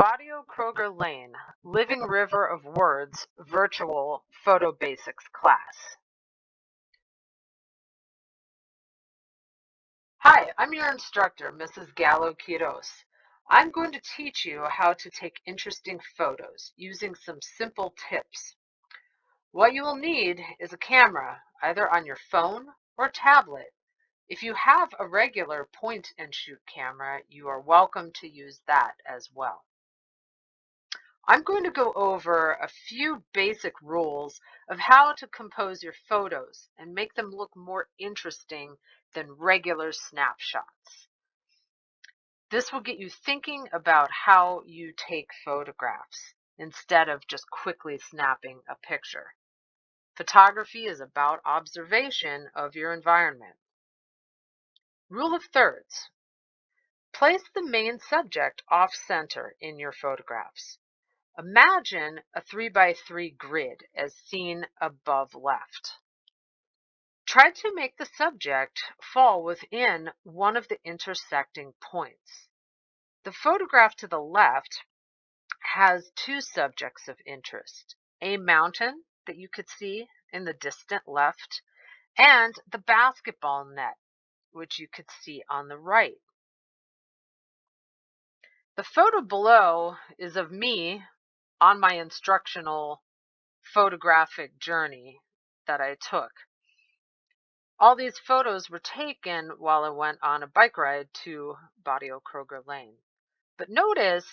Barrio Kroeger Lane, Living River of Words Virtual Photo Basics class. Hi, I'm your instructor, Mrs. Gallo-Quiros. I'm going to teach you how to take interesting photos using some simple tips. What you will need is a camera, either on your phone or tablet. If you have a regular point-and-shoot camera, you are welcome to use that as well. I'm going to go over a few basic rules of how to compose your photos and make them look more interesting than regular snapshots. This will get you thinking about how you take photographs instead of just quickly snapping a picture. Photography is about observation of your environment. Rule of thirds. Place the main subject off-center in your photographs. Imagine a 3x3 grid as seen above left. Try to make the subject fall within one of the intersecting points. The photograph to the left has two subjects of interest, a mountain that you could see in the distant left and the basketball net, which you could see on the right. The photo below is of me on my instructional photographic journey that I took. All these photos were taken while I went on a bike ride to Barrio Kroeger Lane. But notice,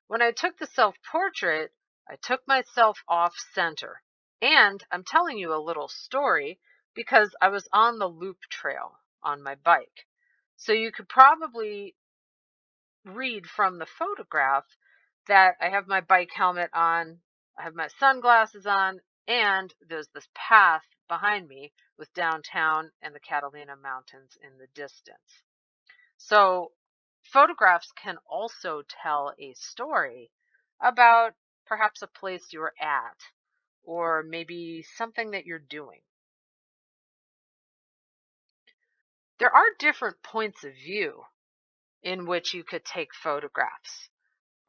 when I took the self-portrait, I took myself off-center. And I'm telling you a little story because I was on the loop trail on my bike. So you could probably read from the photograph that I have my bike helmet on, I have my sunglasses on, and there's this path behind me with downtown and the Catalina Mountains in the distance. So photographs can also tell a story about perhaps a place you're at or maybe something that you're doing. There are different points of view in which you could take photographs.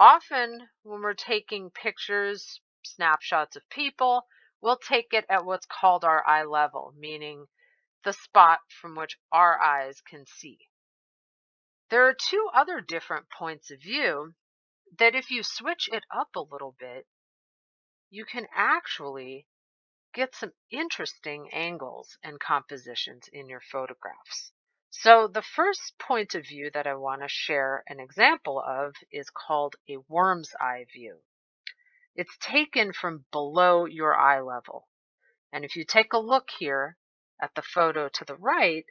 Often, when we're taking pictures, snapshots of people, we'll take it at what's called our eye level, meaning the spot from which our eyes can see. There are two other different points of view that if you switch it up a little bit, you can actually get some interesting angles and compositions in your photographs. So the first point of view that I want to share an example of is called a worm's eye view. It's taken from below your eye level. And if you take a look here at the photo to the right,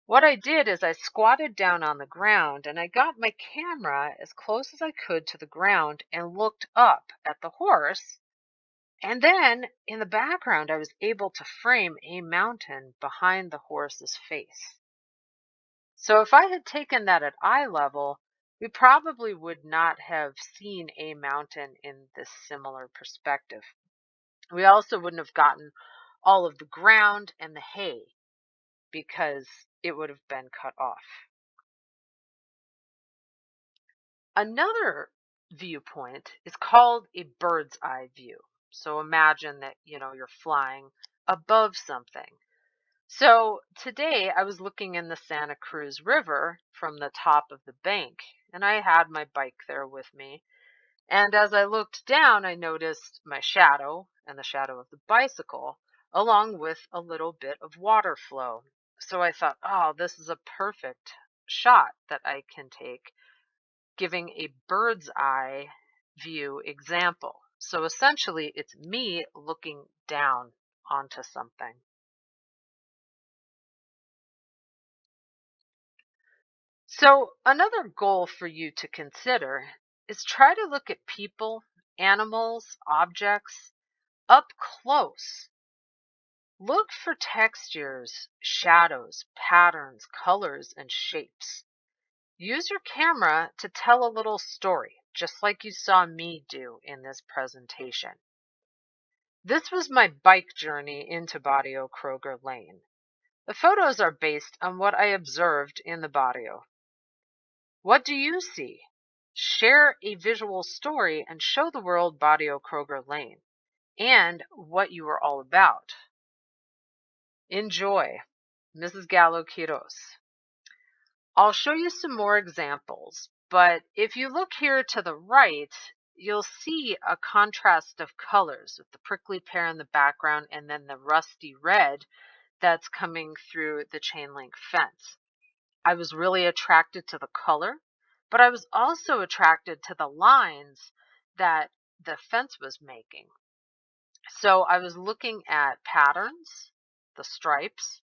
what I did is I squatted down on the ground and I got my camera as close as I could to the ground and looked up at the horse. And then in the background, I was able to frame a mountain behind the horse's face. So if I had taken that at eye level, we probably would not have seen a mountain in this similar perspective. We also wouldn't have gotten all of the ground and the hay because it would have been cut off. Another viewpoint is called a bird's eye view. So imagine that, you're flying above something. So today I was looking in the Santa Cruz River from the top of the bank, and I had my bike there with me. And as I looked down, I noticed my shadow and the shadow of the bicycle, along with a little bit of water flow. So I thought, oh, this is a perfect shot that I can take, giving a bird's eye view example. So essentially, it's me looking down onto something. So another goal for you to consider is try to look at people, animals, objects up close. Look for textures, shadows, patterns, colors, and shapes. Use your camera to tell a little story, just like you saw me do in this presentation. This was my bike journey into Barrio Kroeger Lane. The photos are based on what I observed in the barrio. What do you see? share a visual story, and show the world Barrio Kroeger Lane and what you were all about. Enjoy. Mrs. Gallo Quiros. I'll show you some more examples, but if you look here to the right, you'll see a contrast of colors with the prickly pear in the background and then the rusty red that's coming through the chain link fence. I was really attracted to the color, but I was also attracted to the lines that the fence was making. So I was looking at patterns, the stripes.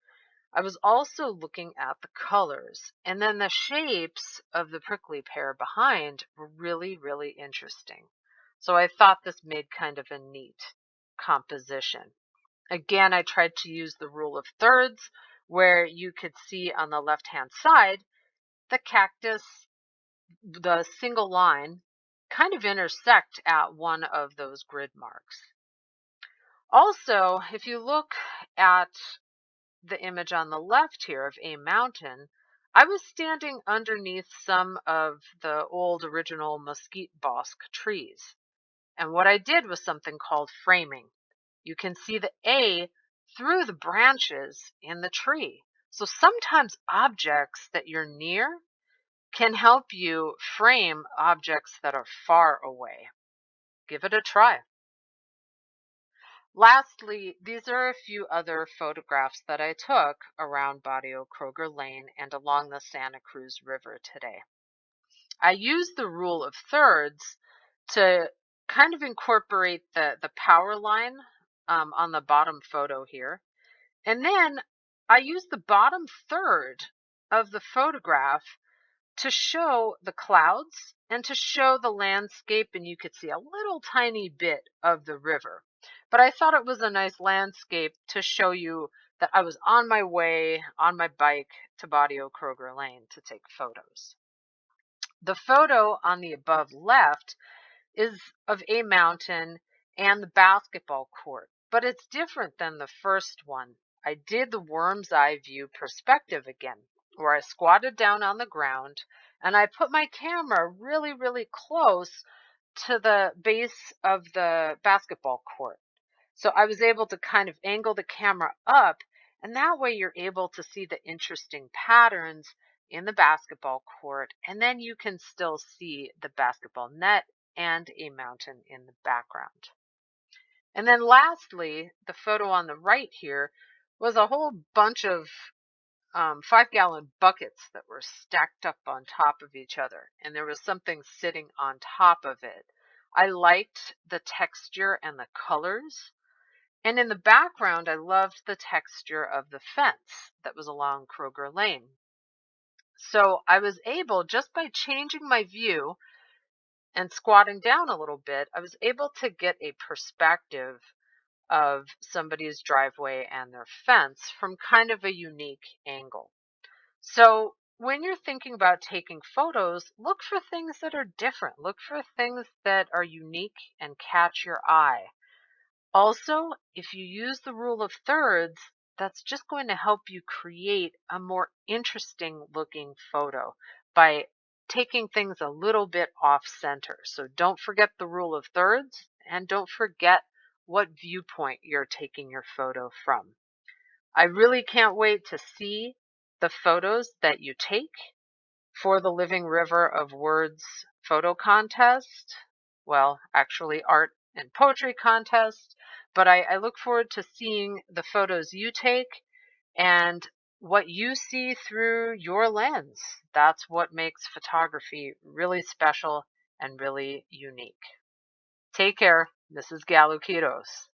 I was also looking at the colors, and then the shapes of the prickly pear behind were really, really interesting. So I thought this made kind of a neat composition. Again, I tried to use the rule of thirds, where you could see on the left-hand side, the cactus, the single line, kind of intersect at one of those grid marks. Also, if you look at the image on the left here of a mountain, I was standing underneath some of the old original mesquite bosque trees. And what I did was something called framing. You can see the A through the branches in the tree. So sometimes objects that you're near can help you frame objects that are far away. Give it a try. Lastly, these are a few other photographs that I took around Barrio Kroeger Lane and along the Santa Cruz River today. I used the rule of thirds to kind of incorporate the power line on the bottom photo here. And then I used the bottom third of the photograph to show the clouds and to show the landscape, and you could see a little tiny bit of the river. But I thought it was a nice landscape to show you that I was on my way on my bike to Barrio Kroeger Lane to take photos. The photo on the above left is of a mountain and the basketball court, but it's different than the first one. I did the worm's eye view perspective again, where I squatted down on the ground and I put my camera really, really close to the base of the basketball court. So I was able to kind of angle the camera up, and that way you're able to see the interesting patterns in the basketball court, and then you can still see the basketball net and a mountain in the background. And then lastly, the photo on the right here was a whole bunch of 5-gallon buckets that were stacked up on top of each other, and there was something sitting on top of it. I liked the texture and the colors. And in the background, I loved the texture of the fence that was along Kroeger Lane. So I was able, just by changing my view and squatting down a little bit, I was able to get a perspective of somebody's driveway and their fence from kind of a unique angle. So when you're thinking about taking photos, look for things that are different. Look for things that are unique and catch your eye. Also, if you use the rule of thirds, that's just going to help you create a more interesting looking photo by taking things a little bit off center. So don't forget the rule of thirds and don't forget what viewpoint you're taking your photo from. I really can't wait to see the photos that you take for the Living River of Words photo contest. Well, actually, art and poetry contest. But I look forward to seeing the photos you take and what you see through your lens. That's what makes photography really special and really unique. Take care, Mrs. Galuquitos.